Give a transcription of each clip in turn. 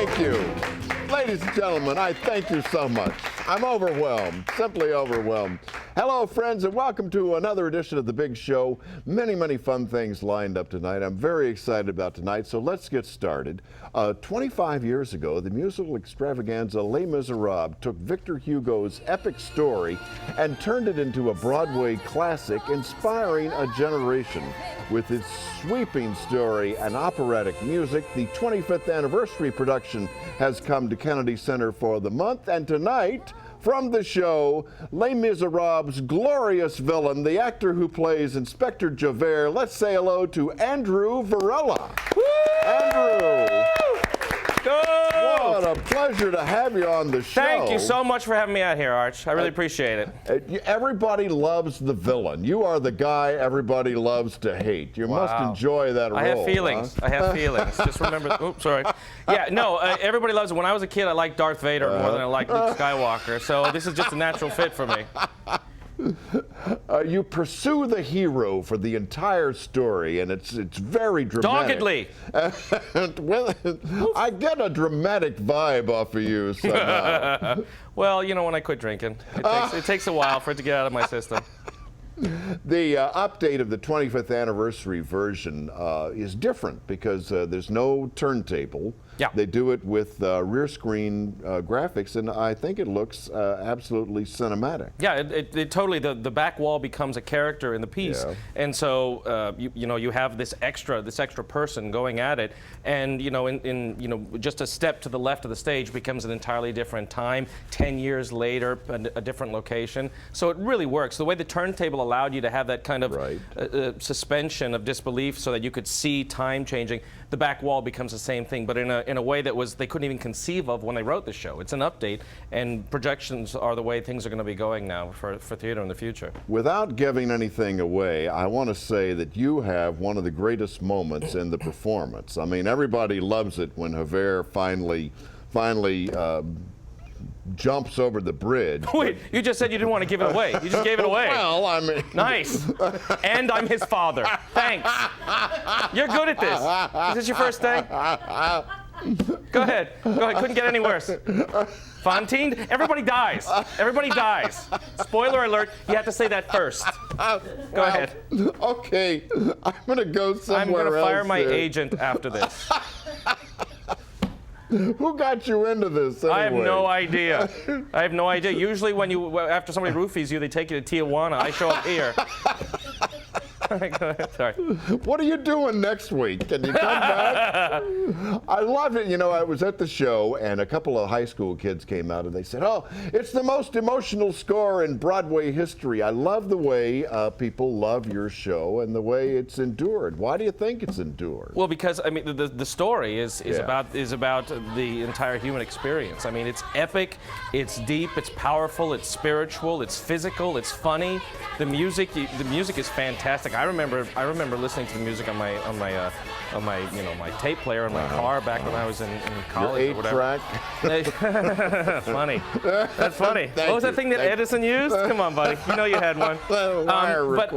Thank you. Ladies and gentlemen, I thank you so much. I'm overwhelmed, simply overwhelmed. Hello, friends, and welcome to another edition of The Big Show. Many, many fun things lined up tonight. I'm very excited about tonight, so let's get started. 25 years ago, the musical extravaganza Les Misérables took Victor Hugo's epic story and turned it into a Broadway classic, inspiring a generation. With its sweeping story and operatic music, the 25th anniversary production has come to Kennedy Center for the month, and tonight, from the show, Les Misérables' glorious villain, the actor who plays Inspector Javert. Let's say hello to Andrew Varela. Woo! Andrew! What a pleasure to have you on the show. Thank you so much for having me out here, Arch. I really appreciate it. Everybody loves the villain. You are the guy everybody loves to hate. You must enjoy that role. I have feelings. Huh? I have feelings. Just remember. Oops, sorry. Yeah, no, everybody loves it. When I was a kid, I liked Darth Vader more than I liked Luke Skywalker. So this is just a natural fit for me. You pursue the hero for the entire story, and it's very dramatic. Doggedly. Well, I get a dramatic vibe off of you somehow. Well, you know, when I quit drinking, it takes a while for it to get out of my system. The update of the 25th anniversary version is different because there's no turntable. Yeah. They do it with rear screen graphics, and I think it looks absolutely cinematic. Yeah, it totally, the back wall becomes a character in the piece. Yeah. And so, you know, you have this extra person going at it, and, you know, in just a step to the left of the stage becomes an entirely different time, 10 years later, a different location. So it really works. The way the turntable allowed you to have that kind of suspension of disbelief so that you could see time changing, the back wall becomes the same thing, but in a way that they couldn't even conceive of when they wrote the show. It's an update, and projections are the way things are going to be going now for theater in the future. Without giving anything away, I want to say that you have one of the greatest moments in the performance. I mean, everybody loves it when Javert finally jumps over the bridge. Wait, you just said you didn't want to give it away. You just gave it away. Well, I mean... Nice. And I'm his father. Thanks. You're good at this. Is this your first day? Go ahead. Couldn't get any worse. Fantine? Everybody dies. Everybody dies. Spoiler alert, you have to say that first. Go ahead. Okay, I'm going to go somewhere else. I'm going to fire my agent after this. Who got you into this anyway? I have no idea. I have no idea. Usually when after somebody roofies you, they take you to Tijuana. I show up here. Sorry. What are you doing next week? Can you come back? I love it. You know, I was at the show, and a couple of high school kids came out, and they said, "Oh, it's the most emotional score in Broadway history." I love the way people love your show and the way it's endured. Why do you think it's endured? Well, because I mean, the story is about the entire human experience. I mean, it's epic, it's deep, it's powerful, it's spiritual, it's physical, it's funny. The music is fantastic. I remember listening to the music on my my tape player in my car back when I was in college. Your 8-track. Funny. That's funny. What was that thing that Edison used? Come on, buddy. You know you had one. But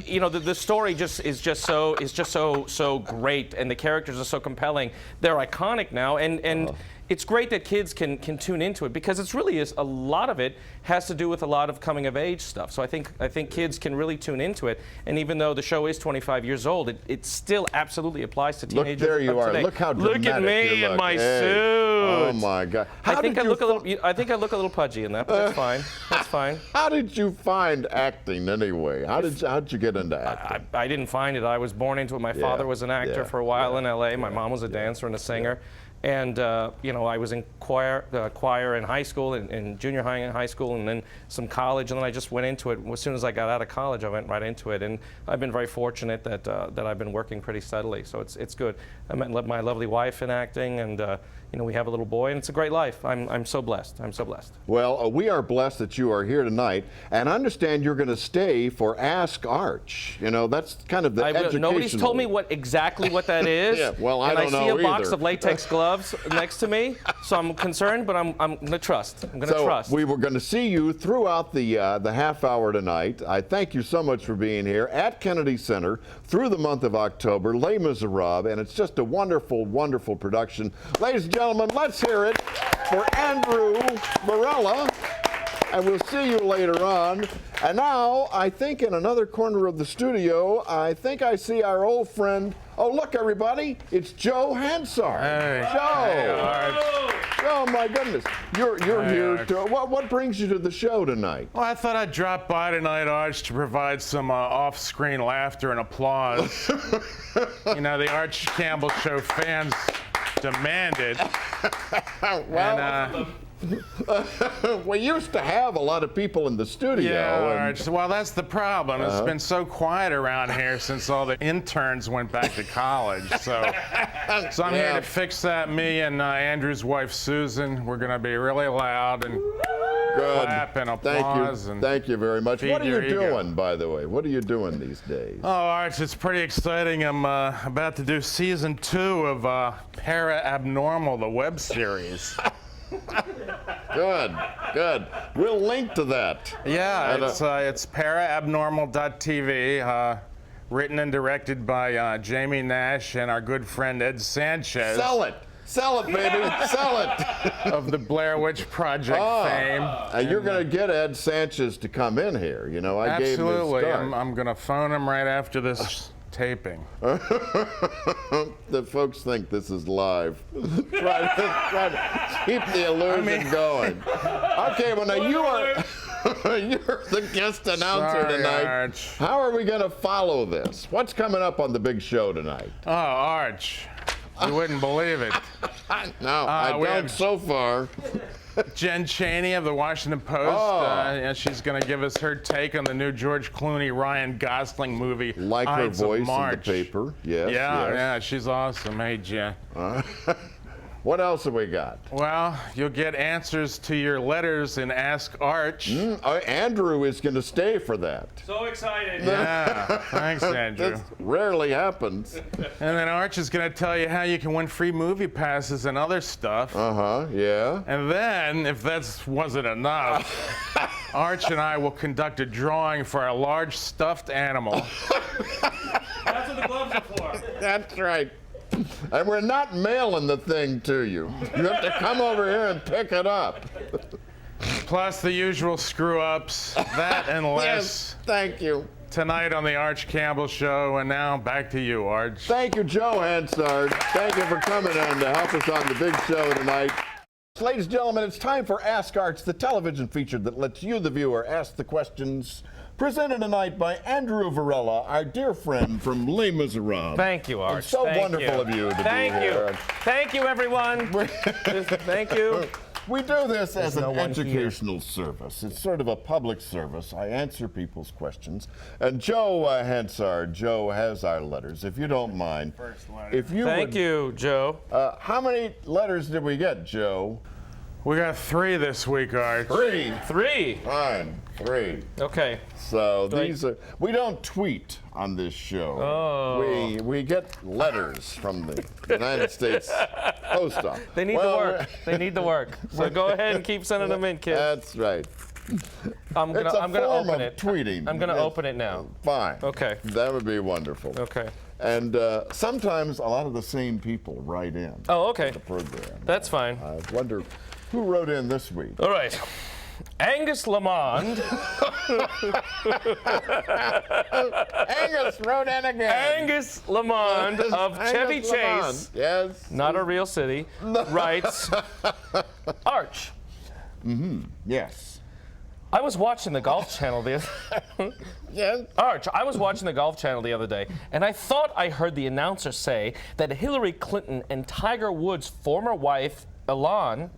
you know, the story is just so great, and the characters are so compelling. They're iconic now, and it's great that kids can tune into it, because it's really a lot of it has to do with a lot of coming of age stuff. So I think kids can really tune into it. And even though the show is 25 years old, it still absolutely applies to teenagers. Look, there you are. Today. Look how dramatic Look at me in my suit. Oh my God. I think I look a little pudgy in that, but that's fine. That's fine. How did you find acting anyway? How did you get into acting? I didn't find it. I was born into it. My father was an actor for a while in LA. My mom was a dancer and a singer. And you know, I was in choir in high school, in junior high and high school, and then some college, and then I just went into it. As soon as I got out of college, I went right into it, and I've been very fortunate that I've been working pretty steadily. So it's good. I met my lovely wife in acting, and you know, we have a little boy, and it's a great life. I'm so blessed. I'm so blessed. Well, we are blessed that you are here tonight, and I understand you're going to stay for Ask Arch. You know, that's kind of the educational. Nobody's told me exactly what that is. Yeah, well, I don't know And I see a box either. of latex gloves. gloves next to me, so I'm concerned, but I'm going to trust. I'm going to trust. We were going to see you throughout the half hour tonight. I thank you so much for being here at Kennedy Center through the month of October, Les Misérables, and it's just a wonderful, wonderful production. Ladies and gentlemen, let's hear it for Andrew Varela. And we'll see you later on. And now, I think in another corner of the studio, I think I see our old friend. Oh, look, everybody, it's Joe Hansard. Hey. Joe. Hey, oh, my goodness. You're here. What brings you to the show tonight? Well, I thought I'd drop by tonight, Arch, to provide some off-screen laughter and applause. You know, the Arch Campbell Show fans demanded. Well, and, we used to have a lot of people in the studio. yeah, Arch. Well, that's the problem. It's been so quiet around here since all the interns went back to college. So I'm here to fix that. Me and Andrew's wife, Susan, we're going to be really loud and clap and applause. Thank you very much. feed What are you your ego. doing, by the way? What are you doing these days? Oh, Arch, it's pretty exciting. I'm about to do season 2 of Para Abnormal, the web series. Good, good. We'll link to that. Yeah, it's paraabnormal.tv, written and directed by Jamie Nash and our good friend Ed Sanchez. Sell it, baby, sell it. Of the Blair Witch Project fame. You're going to get Ed Sanchez to come in here. You know, I gave him his Absolutely. start. I'm going to phone him right after this taping. The folks think this is live. try to keep the illusion going. Okay, well now you're the guest announcer Sorry, tonight. Arch. How are we going to follow this? What's coming up on the big show tonight? Oh, Arch, you wouldn't believe it. No, I we don't have- so far. Jen Chaney of the Washington Post. And she's going to give us her take on the new George Clooney, Ryan Gosling movie. Like her Ides of voice in the March. paper. Yes, Yeah, yes. yeah, she's awesome. Hey, Jen. What else have we got? Well, you'll get answers to your letters in Ask Arch. Andrew is going to stay for that. So excited. Yeah, thanks, Andrew. This rarely happens. And then Arch is going to tell you how you can win free movie passes and other stuff. Yeah. And then, if that wasn't enough, Arch and I will conduct a drawing for a large stuffed animal. That's what the gloves are for. That's right. And we're not mailing the thing to you. You have to come over here and pick it up. Plus the usual screw-ups, that and less. Yes, thank you. Tonight on the Arch Campbell Show, and now back to you, Arch. Thank you, Joe Hansard. Thank you for coming in to help us on the big show tonight. Ladies and gentlemen, it's time for Ask Arch, the television feature that lets you, the viewer, ask the questions. Presented tonight by Andrew Varela, our dear friend from Les Misérables. Thank you, Arch. It's so Thank wonderful you. of you to Thank be you. here. Thank you, everyone. Thank you. We do this as an no one educational service. It's sort of a public service. I answer people's questions. And Joe Hansard, Joe has our letters, if you don't mind. First letter. If you Thank you, Joe. How many letters did we get, Joe? We got 3 this week, Arch. 3. 3. Fine, 3. Okay. So these are, we don't tweet on this show. Oh. We get letters from the United States Post Office. They need the work. They need the work. So go ahead and keep sending them in, kids. That's right. I'm It's a gonna form open of it. tweeting. I'm gonna Yes. open it now. Fine. Okay. That would be wonderful. Okay. And sometimes a lot of the same people write in Oh, okay. the program. That's fine. I wonder who wrote in this week. All right. Angus Lamond. Angus wrote in again. Angus Lamond of Angus Chevy Lamond. Chase, Yes. not a real city, writes, Arch, Yes. I was watching the Golf Channel the Yes. Arch, I was watching the Golf Channel the other day, and I thought I heard the announcer say that Hillary Clinton and Tiger Woods' former wife, Elon,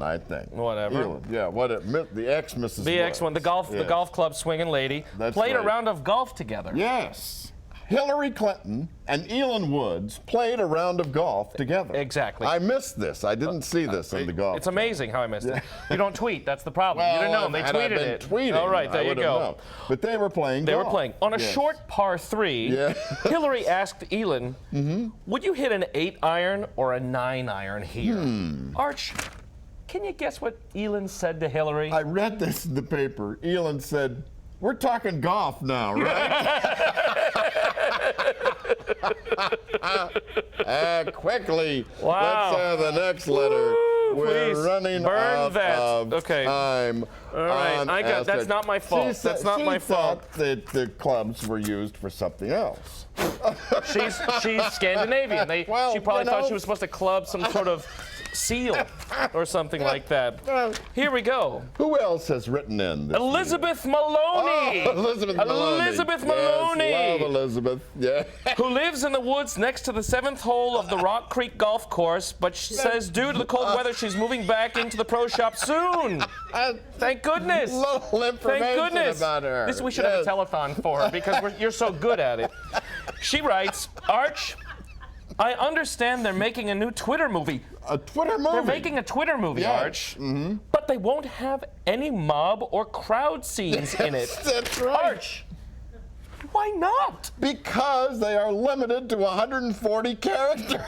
I think. Whatever. Elon. Yeah, the ex-Mrs. the ex one, the golf club swinging lady, That's played a right. round of golf together. Yes. Hillary Clinton and Elin Woods played a round of golf together. Exactly. I missed this. I didn't see this in the golf. It's amazing how I missed it. You don't tweet. That's the problem. Well, you didn't know. They had I tweeted been it. tweeting, All right, there I you would have go. known. But they were playing They golf. were playing. On a Yes. short par 3, Hillary asked Elin, would you hit an 8-iron or a 9-iron here? Arch, can you guess what Elin said to Hillary? I read this in the paper. Elin said, "We're talking golf now, right?" Quickly, Wow. let's have the next letter. We're please, running burn out that. of Okay. time. All right, I got. That's not my fault. That's not my fault. She thought that the clubs were used for something else. She's Scandinavian. Well, she probably you thought know. she was supposed to club some sort of seal or something like that. Here we go. Who else has written in this Elizabeth Maloney. Oh, Elizabeth Maloney. Elizabeth Maloney. Yes, love Elizabeth. Yeah. Who lives in the woods next to the 7th hole of the Rock Creek Golf Course, but she says due to the cold weather, she's moving back into the pro shop soon. Thank goodness. Little information Thank goodness. about her. We should have a telethon for her because you're so good at it. She writes, Arch, I understand they're making a new Twitter movie. A Twitter movie? They're making a Twitter movie, Yes. Arch. But they won't have any mob or crowd scenes in it. That's right. Arch, why not? Because they are limited to 140 characters.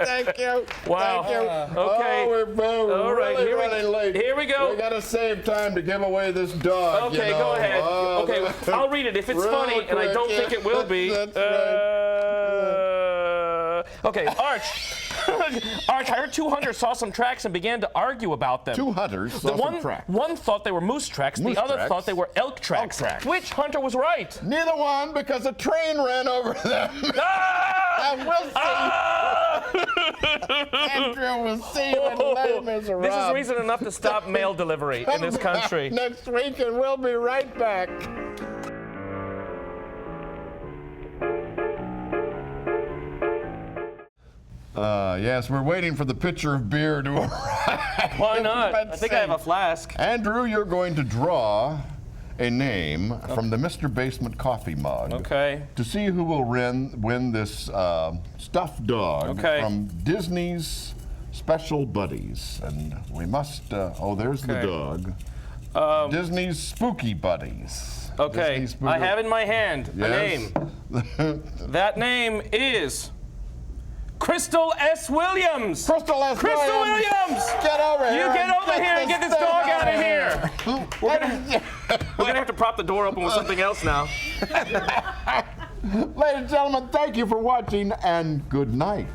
Thank you. Wow. Thank you. Okay. Oh, we're All right, really here we- running late. here we go. We gotta save time to give away this dog. Okay, you know. go ahead. Oh, Okay, I'll read it if it's real funny, and I quick, don't yeah. think it will be. That's right. Okay, Arch. Arch, I heard 2 hunters saw some tracks and began to argue about them. 2 hunters saw The some tracks. one thought they were moose tracks, Moose the other tracks? thought they were elk tracks. Elk tracks. Which hunter was right? Neither one, because a train ran over them. Ah! We'll see. Ah! Andrew will see when Les Misérables. This is reason enough to stop mail delivery in this country. Next week, and we'll be right back. Yes, we're waiting for the pitcher of beer to arrive. Why not? I Let's think I have see. a flask. Andrew, you're going to draw a name from the Mr. Basement coffee mug. Okay. To see who will win this stuffed dog Okay. from Disney's Special Buddies. And we must, oh, there's the Okay. dog. Disney's Spooky Buddies. Okay, Disney's Spooky- I have in my hand a Yes. name. That name is Crystal S. Williams. Crystal S. Crystal Williams! Get over here. You get over here and get this dog out of here. here. We're gonna have to prop the door open with something else now. Ladies and gentlemen, thank you for watching, and good night.